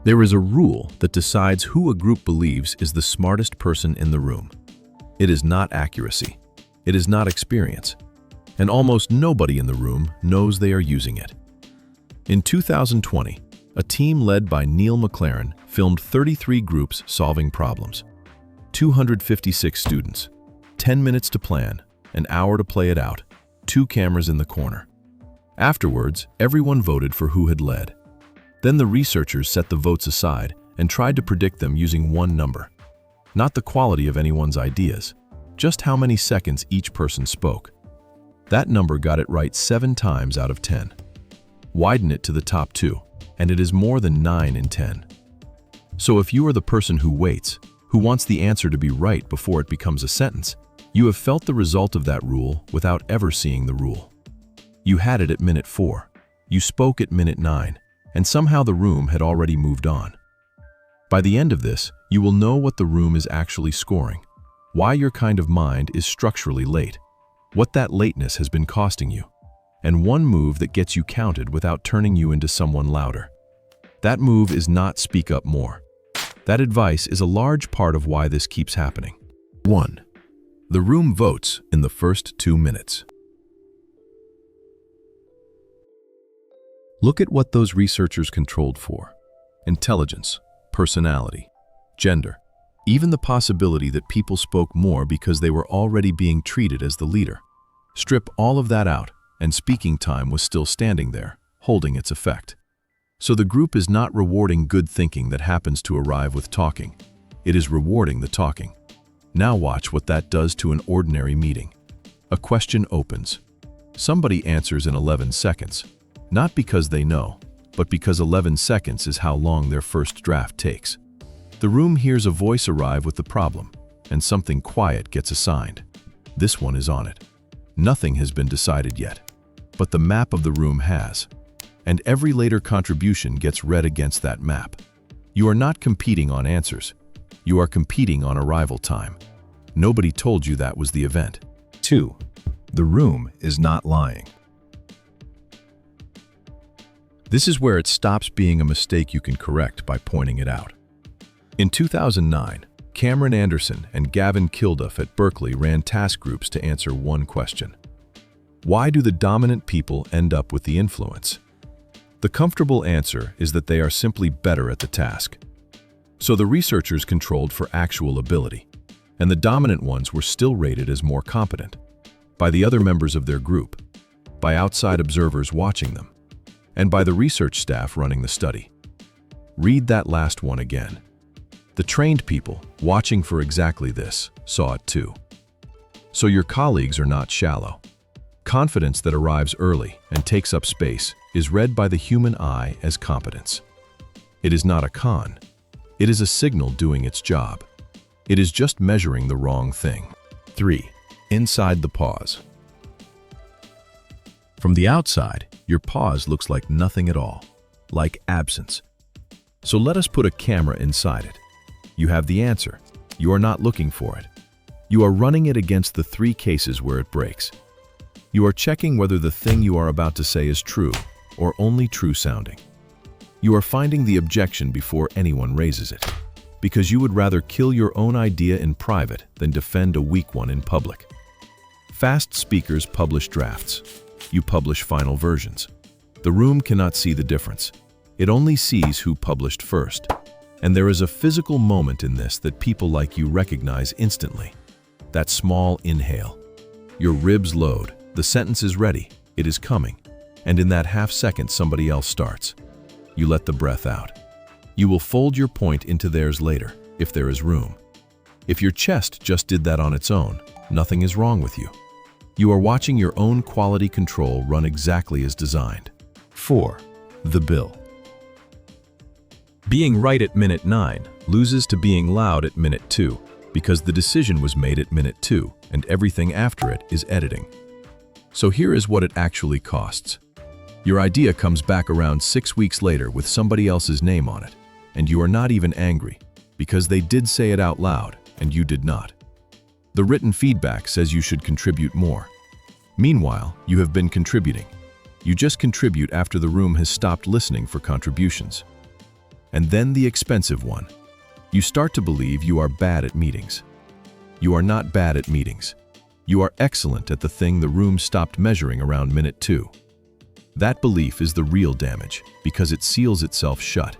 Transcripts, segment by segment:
There is a rule that decides who a group believes is the smartest person in the room. It is not accuracy. It is not experience. And almost nobody in the room knows they are using it. In 2020, a team led by Neil McLaren filmed 33 groups solving problems. 256 students, 10 minutes to plan, an hour to play it out, 2 cameras in the corner. Afterwards, everyone voted for who had led. Then the researchers set the votes aside and tried to predict them using one number. Not the quality of anyone's ideas, just how many seconds each person spoke. That number got it right 7 times out of 10. Widen it to the top 2, and it is more than 9 in 10. So if you are the person who waits, who wants the answer to be right before it becomes a sentence, you have felt the result of that rule without ever seeing the rule. You had it at minute 4, you spoke at minute 9, and somehow the room had already moved on. By the end of this, you will know what the room is actually scoring, why your kind of mind is structurally late, what that lateness has been costing you, and one move that gets you counted without turning you into someone louder. That move is not speak up more. That advice is a large part of why this keeps happening. 1. The room votes in the first 2 minutes. Look at what those researchers controlled for. Intelligence, personality, gender, even the possibility that people spoke more because they were already being treated as the leader. Strip all of that out, and speaking time was still standing there, holding its effect. So the group is not rewarding good thinking that happens to arrive with talking. It is rewarding the talking. Now watch what that does to an ordinary meeting. A question opens. Somebody answers in 11 seconds. Not because they know, but because 11 seconds is how long their first draft takes. The room hears a voice arrive with the problem, and something quiet gets assigned. This one is on it. Nothing has been decided yet, but the map of the room has, and every later contribution gets read against that map. You are not competing on answers. You are competing on arrival time. Nobody told you that was the event. 2. The room is not lying. This is where it stops being a mistake you can correct by pointing it out. In 2009, Cameron Anderson and Gavin Kilduff at Berkeley ran task groups to answer one question. Why do the dominant people end up with the influence? The comfortable answer is that they are simply better at the task. So the researchers controlled for actual ability, and the dominant ones were still rated as more competent by the other members of their group, by outside observers watching them, and by the research staff running the study. Read that last one again. The trained people, watching for exactly this, saw it too. So your colleagues are not shallow. Confidence that arrives early and takes up space is read by the human eye as competence. It is not a con. It is a signal doing its job. It is just measuring the wrong thing. 3. Inside the pause. From the outside, your pause looks like nothing at all, like absence. So let us put a camera inside it. You have the answer. You are not looking for it. You are running it against the 3 cases where it breaks. You are checking whether the thing you are about to say is true or only true sounding. You are finding the objection before anyone raises it, because you would rather kill your own idea in private than defend a weak one in public. Fast speakers publish drafts. You publish final versions. The room cannot see the difference. It only sees who published first. And there is a physical moment in this that people like you recognize instantly. That small inhale. Your ribs load. The sentence is ready. It is coming. And in that half second, somebody else starts. You let the breath out. You will fold your point into theirs later, if there is room. If your chest just did that on its own, nothing is wrong with you. You are watching your own quality control run exactly as designed. 4. The bill. Being right at minute 9 loses to being loud at minute 2 because the decision was made at minute 2 and everything after it is editing. So here is what it actually costs. Your idea comes back around 6 weeks later with somebody else's name on it, and you are not even angry because they did say it out loud and you did not. The written feedback says you should contribute more. Meanwhile, you have been contributing. You just contribute after the room has stopped listening for contributions. And then the expensive one. You start to believe you are bad at meetings. You are not bad at meetings. You are excellent at the thing the room stopped measuring around minute 2. That belief is the real damage because it seals itself shut.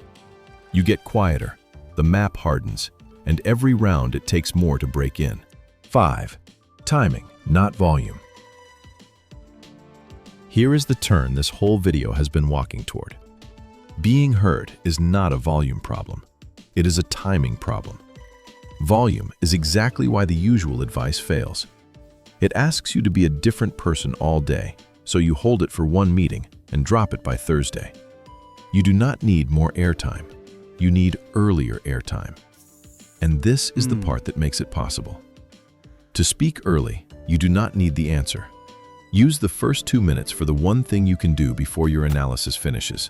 You get quieter, the map hardens, and every round it takes more to break in. 5. Timing, not volume. Here is the turn this whole video has been walking toward. Being heard is not a volume problem. It is a timing problem. Volume is exactly why the usual advice fails. It asks you to be a different person all day, so you hold it for one meeting and drop it by Thursday. You do not need more airtime. You need earlier airtime. And this is the part that makes it possible. To speak early, you do not need the answer. Use the first 2 minutes for the one thing you can do before your analysis finishes.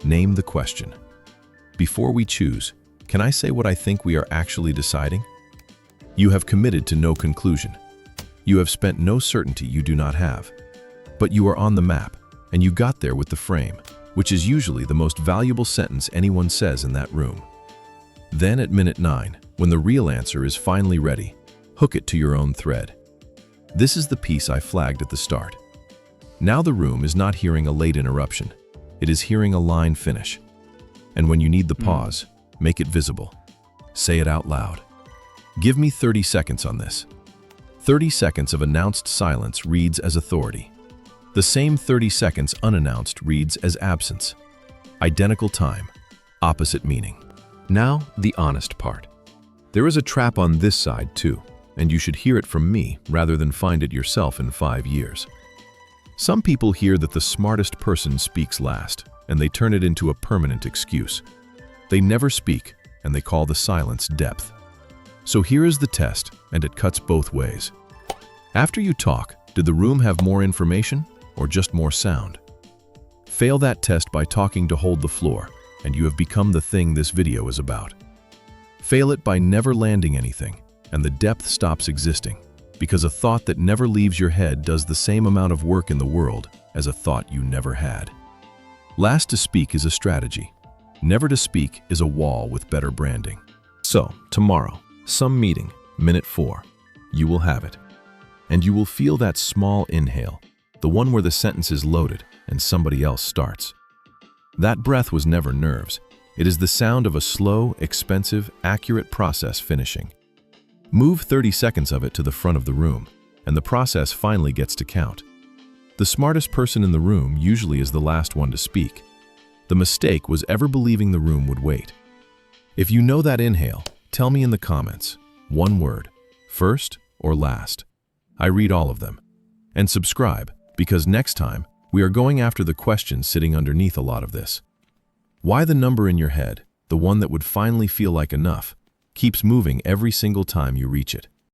Name the question. Before we choose, can I say what I think we are actually deciding? You have committed to no conclusion. You have spent no certainty you do not have. But you are on the map, and you got there with the frame, which is usually the most valuable sentence anyone says in that room. Then at minute 9, when the real answer is finally ready, hook it to your own thread. This is the piece I flagged at the start. Now the room is not hearing a late interruption. It is hearing a line finish. And when you need the pause, make it visible. Say it out loud. Give me 30 seconds on this. 30 seconds of announced silence reads as authority. The same 30 seconds unannounced reads as absence. Identical time, opposite meaning. Now, the honest part. There is a trap on this side too, and you should hear it from me rather than find it yourself in 5 years. Some people hear that the smartest person speaks last, and they turn it into a permanent excuse. They never speak, and they call the silence depth. So here is the test, and it cuts both ways. After you talk, did the room have more information or just more sound? Fail that test by talking to hold the floor, and you have become the thing this video is about. Fail it by never landing anything, and the depth stops existing, because a thought that never leaves your head does the same amount of work in the world as a thought you never had. Last to speak is a strategy. Never to speak is a wall with better branding. So, tomorrow, some meeting, minute 4, you will have it. And you will feel that small inhale, the one where the sentence is loaded and somebody else starts. That breath was never nerves. It is the sound of a slow, expensive, accurate process finishing. Move 30 seconds of it to the front of the room, and the process finally gets to count. The smartest person in the room usually is the last one to speak. The mistake was ever believing the room would wait. If you know that inhale, tell me in the comments, one word, first or last. I read all of them. And subscribe, because next time, we are going after the question sitting underneath a lot of this. Why the number in your head, the one that would finally feel like enough, keeps moving every single time you reach it.